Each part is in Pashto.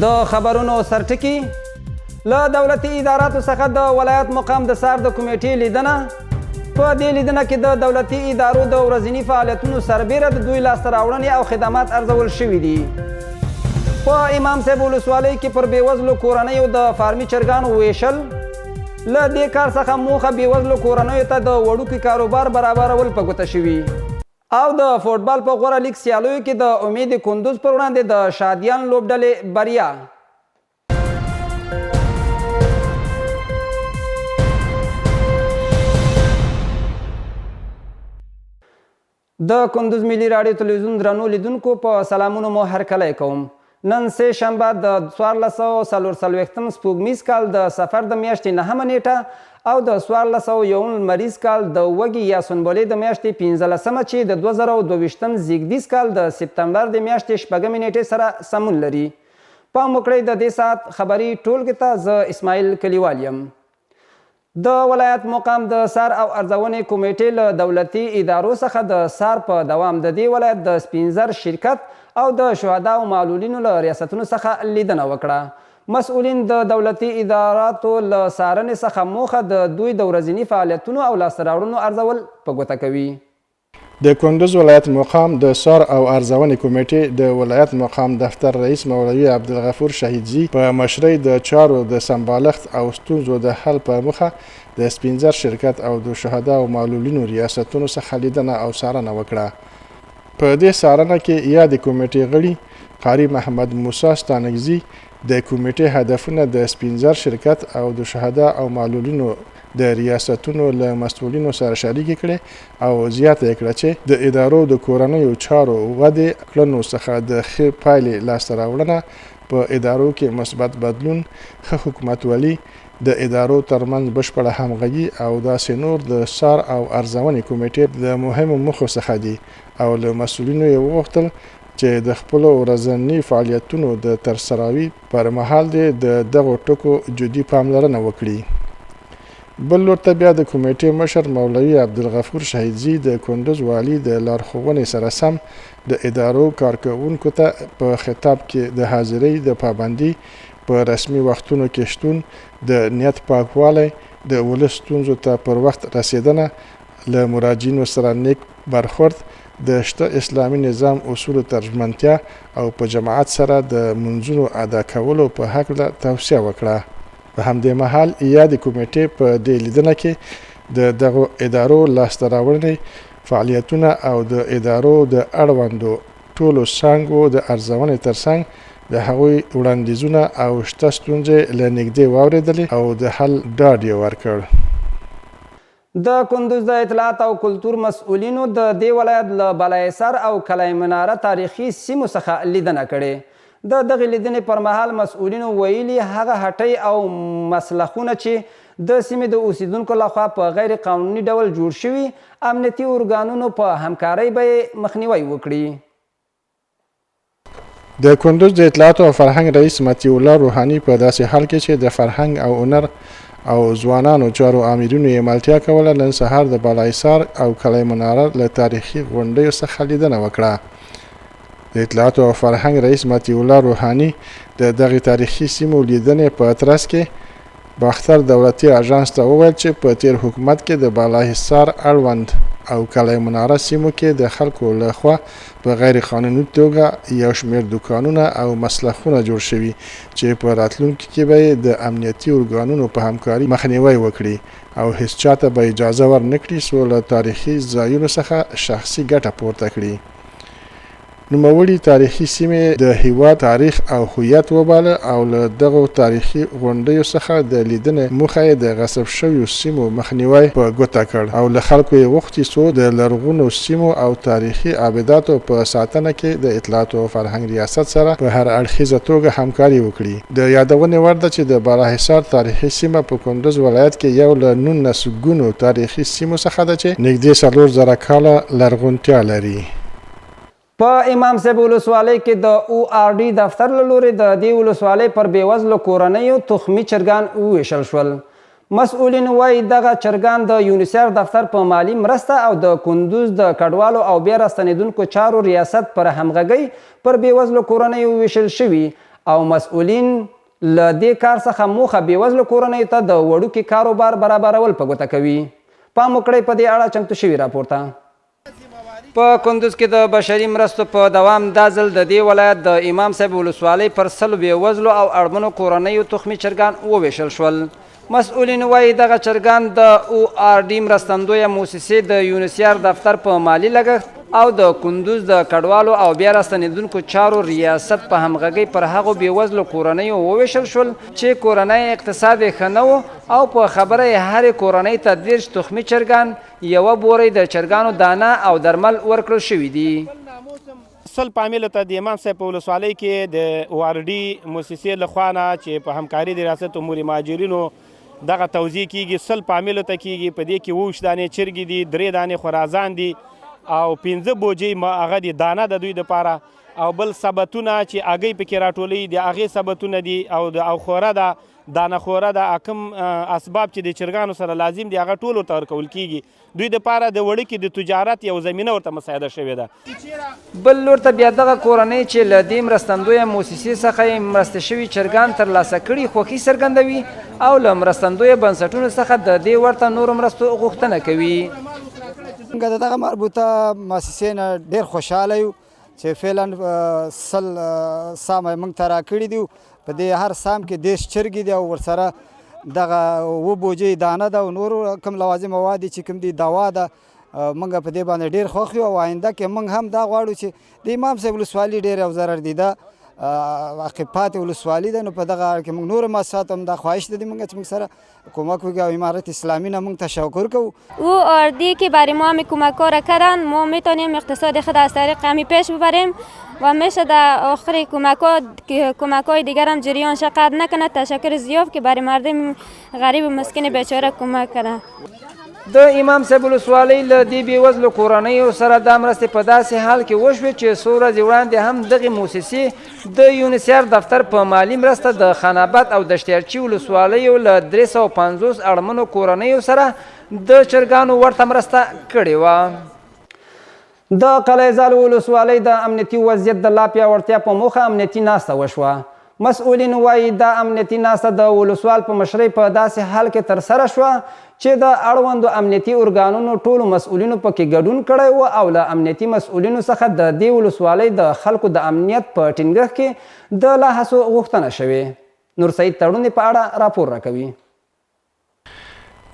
د خبرونو سرټکی له دولتي اداراتو څخه د ولایت مقام د سار د کمیټې لیدنه. په دې لیدنه کې د دولتي ادارو د ورځني فعالیتونو سربیره د دوی لاسته راوړنې او خدمات ارزول شوي دي. په امام صاحب ولسوالۍ کې پر بېوزلو کورنیو د فارمي چرګانو ویشل. له دې کار څخه موخه بېوزلو کورنیو ته د وړوکي کاروبار برابرول په ګوته شوي. او د فوټبال په غوره لیګ سیالیو کې د امید کندوز پر وړاندې د شادیان لوبډلې بریا. د کندوز ملي راډیو تلویزیون درنو لیدونکو په سلامونو مو هرکلی کوم. نن سه شنبه د 1444 سپوږمیز کال د سفر د میاشتې 9مه نیټه او د 1401 لمریز کال د وږي یا سنبلې د میاشتې 15مه چې د 2022 زیږدیز کال د سپتمبر د میاشتې 4مې نیټې سره سمون لري. پام وکړئ د دې ساعت خبري ټولګې ته زه اسماعیل کلیوال یم. د ولایت مقام د سار او ارزونې کمیټې له دولتي ادارو څخه د سار په دوام د دې ولایت د سپینزر شرکت او د شهدا او معلولینو له ریاستونو څخه لیدنه وکړه. مسؤلین د دولتي اداراتو له څارنې څخه موخه د دوی د ورځني فعالیتونو او لاسته راوړنو ارزول په ګوته کوي. د کندوز ولایت مقام د سار او ارزونې کمیټې د ولایت مقام دفتر رئیس مولوي عبدالغفور شهیدزي په مشرۍ د چارو د سمبالښت او ستونزو د حل په موخه د سپینزر شرکت او د شهدا او معلولینو ریاستونو څخه لیدنه او څارنه وکړه. په دې څارنه کې یادې کمیټې غړي قاري محمد موسی ستانکزي د کمیټې هدفونه د سپینزر شرکت او د شهدا او معلولینو د ریاستونو له مسؤلینو سره شریکې کړې او زیاته یې کړه چې د ادارو د کورنیو چارو ودې کړنو څخه د ښې پایلې لاسته راوړنه په ادارو کې مثبت بدلون، ښه حکومتولي، د ادارو ترمنځ بشپړه همغږي او داسې نور د سار او ارزونې کمیټې د مهمو موخو څخه دي او له مسؤلینو یې وغوښتل چې د خپلو ورځني فعالیتونو د ترسروي پر مهال د دغو ټکو جدي پاملرنه وکړي. بل لور ته بیا د کمیټې مشر مولوي عبدالغفور شهیدزي د کندوز والي د لارښوونې سره سم د ادارو کارکوونکو ته په خطاب کې د حاضرۍ د پابندي، په رسمي وختونو کې شتون، د نیت پاکوالی، د ولس ستونزو ته پر وخت رسیدنه، له مراجعینو سره نیک برخورد، د شته اسلامي نظام اصولو ترجمنتیا او په جماعت سره د منځونو ادا کولو په هکله توصیه وکړه. په همدې مهال یادې کمیټې په دې لیدنه کې د دغو ادارو لاسته راوړنې، فعالیتونه او د ادارو د اړوندو ټولو څانګو د ارزونې ترڅنګ د هغوی وړاندیزونه او شته ستونزې له نږدې واورېدلې او د حل ډاډ یې ورکړ. د کندوز د اطلاعات او کلتور مسؤلینو د دې ولایت له بالاحصار او کلای مناره تاریخي سیمو څخه لیدنه کړې. د دغې لیدنې پر مهال مسؤلینو ویلي هغه هټۍ او مسلخونه چې د سیمې د اوسیدونکو لخوا په غیر قانوني ډول جوړ شوي، امنیتي ارګانونو په همکارۍ به یې مخنیوی وکړي. د کندوز د اطلاعات او فرهنګ رئیس مطیع الله روحاني په داسې حال کې چې د فرهنګ او هنر او ځوانانو چارو امیرینو یې ملتیا کوله، نن سهار د بالاحصار او کلای مناره له تاریخي غونډیو څخه لیدنه وکړه. د اطلاعات او فرهنګ رئیس مطیع الله روحاني د دغې تاریخي سیمو لیدنې په ترڅ کې باختر دولتي اژانس ته وویل چې په تیر حکومت کې د بالاحصار اړوند او کلای مناره سیمو کې د خلکو لخوا په غیر قانوني توګه یو شمېر دوکانونه او مسلخونه جوړ شوي چې په راتلونکي کې به د امنیتي ارګانونو په همکاري مخنیوی وکړي او هیڅ چاته به اجازه ورنکړي څو له تاریخي ځایونو څخه شخصي ګټه پورته کړي. نوموړي تاریخي سیمې د هیواد تاریخ او هویت وباله او له دغو تاریخي غونډیو څخه د لیدنې موخه یې د غصب شویو سیمو مخنیوی په ګوته کړ او له خلکو یې غوښتي څو د لرغونو سیمو او تاریخي ابداتو په ساتنه کې د اطلاعات او فرهنګ ریاست سره په هر اړخیزه توګه همکاري وکړي. د یادونې وړ ده چې د بالاحصار تاریخي سیمه په کندوز ولایت کې یو له 19 ګونو تاریخي سیمو څخه ده چې نږدې 4000 کاله لرغونتیا لري. په امام صاحب ولسوالۍ کې د او آر ډي دفتر له لورې د دې ولسوالۍ پر بېوزلو کورنیو تخمي چرګان وویشل شول. مسؤلین وایي دغه چرګان د یونیسف دفتر په مالی مرسته او د کندوز د کډوالو او بیا راستنېدونکو چارو ریاست پر همغږۍ پر بېوزلو کورنیو ویشل شوي او مسؤلین له دې کار څخه موخه بېوزلو کورنیو ته د وړوکي کاروبار برابرول په ګوته کوي. پام وکړئ په دې اړه چمتو شوي راپور ته. په کندوز کې د بشري مرستو په دوام دا ځل د دې ولایت د امام صاحب ولسوالۍ پر 100 بېوزلو او اړمنو کورنیو تخمي چرګان وویشل شول. مسؤلین وایي دغه چرګان د ORD مرستندویه موسسې د یونیسیار دفتر په مالي لګښت او د کندوز د کډوالو او بیا راستنېدونکو چارو ریاست په همغږۍ پر هغو بېوزلو کورنیو وویشل شول چې کورنۍ اقتصاد یې ښه نه و او په خبره یې هرې کورنۍ ته 30 تخمي چرګان، یوه بورۍ د چرګانو دانه او درمل ورکړل شوي دي. سل پامل ته د امام صاحب په ولسوالۍ کې د ORD موسسې لخوا نه چې په همکاري د ریاست امور مهاجرینو دغه توزیع کیږي، سل پامل ته کیږي. په دې کې 20 دانې چرګې دي، 3 دانې خرازان دي او 15 بوجۍ هغه د دانه د دوی دپاره، او بل سبتونه چې هګۍ پکې راټولوي د هغې سبتونه دي او خوره ده، دانه خوره ده، کوم اسباب چې د چرګانو سره لازم دي هغه ټول ورته ورکول کیږي. دوی دپاره د وړکي د تجارت یو زمینه ورته مساعده شوې ده. بل لور ته بیا دغه کورنۍ چې له دې مرستندویه موسسې څخه یې مرسته شوي چرګان ترلاسه کړي خوښي څرګندوي او له مرستندویه بنسټونو څخه د دې ورته نورو مرستو غوښتنه کوي. موږ د دغه مربوطه مؤسسې نه ډېر خوشحاله یو چې فعلا 100 سامه موږ ته راکړي دي. په دې هر سام کې 10 چرګې دي او ورسره دغه 2 بوجۍ دانه ده او نور کوم لوازم مواد چې کوم دي دوا ده. موږ په دې باندې ډېر خوښ یو او آینده کې موږ هم دا غواړو چې د امام صاحب ولسوالي ډېر یو ضرر دي ده عقبات ولسوالي ده، نو په دغه اړه کې موږ نور مؤسسات هم دا خواهش ده موږ چې موږ سره کمک وکړي او امارت اسلامی نه موږ تشکر کوو. ORD که برای ما هم کمک را کردن، ما میتونیم اقتصاد خود از طریق همی پیش ببریم و میشه در آخر کمک های دیگر هم جریان شقت نکنه. تشکر زیاد که برای مردم غریب و مسکین بیچاره کمک کردن. د امام صاحب ولسوالۍ له دې بېوزلو کورنیو سره دا مرستې په داسې حال کې وشوې چې څو ورځې وړاندې هم دغې موسسې د یونیسیار دفتر په مالي مرسته د خاناباد او دشتیارچي ولسوالیو له 350 اړمنو کورنیو سره د چرګانو ورته مرسته کړې وه. د قلعه زال ولسوالۍ د امنیتي وضعیت د لا پیاوړتیا په موخه امنیتي ناسته وشوه. مسؤلین وایي دا امنیتي ناسته د ولسوال په مشرۍ په داسې حال کې ترسره شوه چې د اړوندو امنیتي ارګانونو ټولو مسؤلینو پکې ګډون کړی و او له امنیتي مسؤلینو څخه د دې ولسوالۍ د خلکو د امنیت په ټینګښت کې د لا هڅو غوښتنه شوې. نور سعید تړون په اړه راپور راکوي.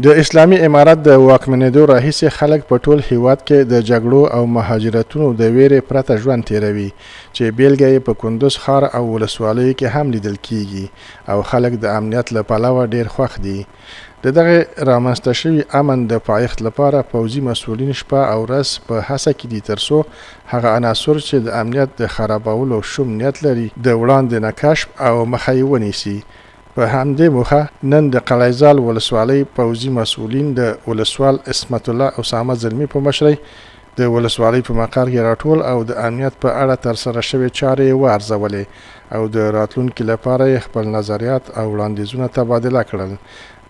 د اسلامي امارت د واکمنېدو راهیسې خلک په ټول هیواد کې د جګړو او مهاجرتونو د ویرې پرته ژوند تیروي چې بیلګه یې په کندوز ښار او ولسوالیو کې هم لیدل کیږي او خلک د امنیت له پلوه ډیر خوښ دي. د دغه رامنځته شوي امن د پایښت لپاره پوځي مسؤلین شپه او ورځ په هڅه کې دي ترڅو هغه عناصر چې د امنیت د خرابولو شوم نیت لري د وړاندې نه کشف او مخه یې ونیسي. په همدې موخه نن د قلعه زال ولسوالۍ پوځي مسؤلین د ولسوال اسمت الله اسامه زلمي په مشرۍ د ولسوالۍ په مقر کې راټول او د امنیت په اړه ترسره شوې چارې وارزولې او د راتلونکي لپاره خپل نظریات او وړاندیزونه تبادله کړل.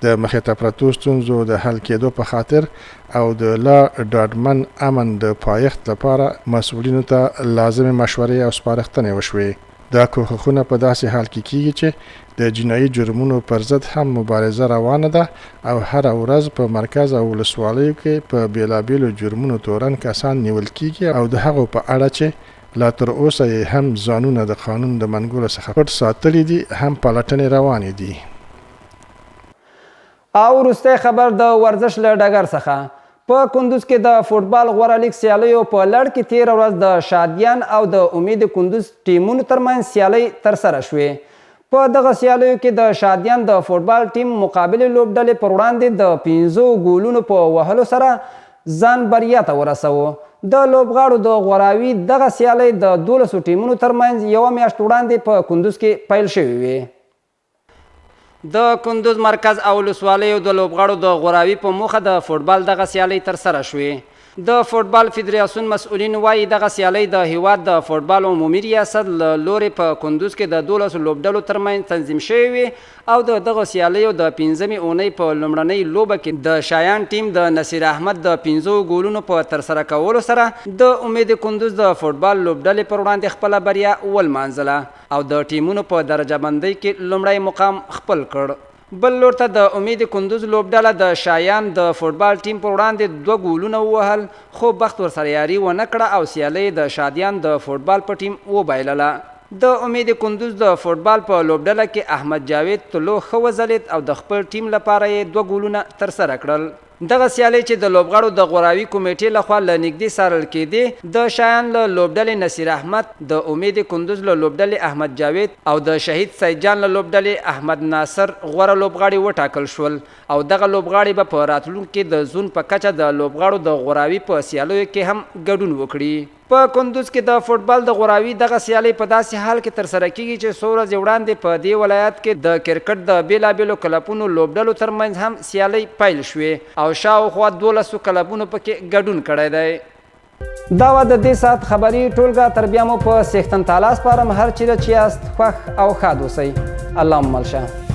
د مخې ته پرتو ستونزو د حل کېدو په خاطر او د لا ډاډمن امن د پایښت لپاره مسؤلینو ته لازمې مشورې او سپارښتنې وشوې. دا کوښښونه په داسې حال کې کیږي چې د جنایي جرمونو پر ضد هم مبارزه روانه ده او هره ورځ په مرکز او ولسوالیو کې په بیلابیلو جرمونو تورن کسان نیول کیږي او د هغو په اړه چې لا تر اوسه یې هم ځانونه د قانون د منګولو څخه پټ ساتلي دي هم پلټنې روانې دي. او وروستی خبر د ورزش له ډګر څخه. په کندوز کې د فوټبال غوره لیګ سیالیو په لړ کې تېره ورځ د شادیان او د امید کندوز ټیمونو ترمنځ سیالۍ ترسره شوې. په دغه سیالیو کې د شادیان د فوټبال ټیم مقابلې لوبډلې پر وړاندې د 15 ګولونو په وهلو سره ځان بریا ته ورسوه. د لوبغاړو د غوراوي دغه سیالۍ د 12 ټیمونو ترمنځ یوه میاشت وړاندې په کندوز کې پیل شوې وې. د کندوز مرکز او ولسوالیو د لوبغاړو د غوراوي په موخه د فوټبال دغه سیالۍ ترسره شوې. د فوټبال فدراسیون مسؤلین وایي دغه سیالۍ د هیواد د فوټبال عمومي ریاست له لورې په کندوز کې د 12 لوبډلو ترمنځ تنظیم شوې وي او د دغه سیالیو د 15مې اونۍ په لومړنۍ لوبه کې د شایان ټیم د نصیر احمد د 15 ګولونو په ترسره کولو سره د امید کندوز د فوټبال لوبډلې پر وړاندې خپله بریا ولمانځله او د ټیمونو په درجه بندۍ کې لومړی مقام خپل کړ. بل لور ته د امید کندوز لوبډله د شایان د فوټبال ټیم پر وړاندې 2 ګولونه ووهل خو بخت ورسره یاري ونه کړه او سیالۍ د شادیان د فوټبال په ټیم وبایلله. د امید کندوز د فوټبال په لوبډله کې احمد جاوید طلوع ښه وځلید او د خپل ټیم لپاره یې 2 ګولونه ترسره کړل. دغه سیالۍ چې د لوبغاړو د غوراوي کمیټې لخوا له نږدې څارل کېدې د شایان له لوبډلې نصیر احمد، د امید کندوز له لوبډلې احمد جاوید او د شهید سید جان له لوبډلې احمد ناصر غوره لوبغاړي وټاکل شول او دغه لوبغاړي به په راتلونکي کې د زون په کچه د لوبغاړو د غوراوي په سیالیو کې هم ګډون وکړي. په کندوز کې د فوټبال د غوراوي دغه سیالۍ په داسې حال کې ترسره کیږي چې څو ورځې وړاندې په دې ولایت کې د کرکټ د بیلابیلو کلبونو لوبډلو ترمنځ هم سیالۍ پیل شوې او شاوخوا 12 کلبونو پکې ګډون کړی دی. دا وه د دې ساعت خبري ټولګه. تر بیا مو په څښتن تعالی سپارم. هر چیرې چې یاست خوښ او ښاد اوسئ. اللهم الشه.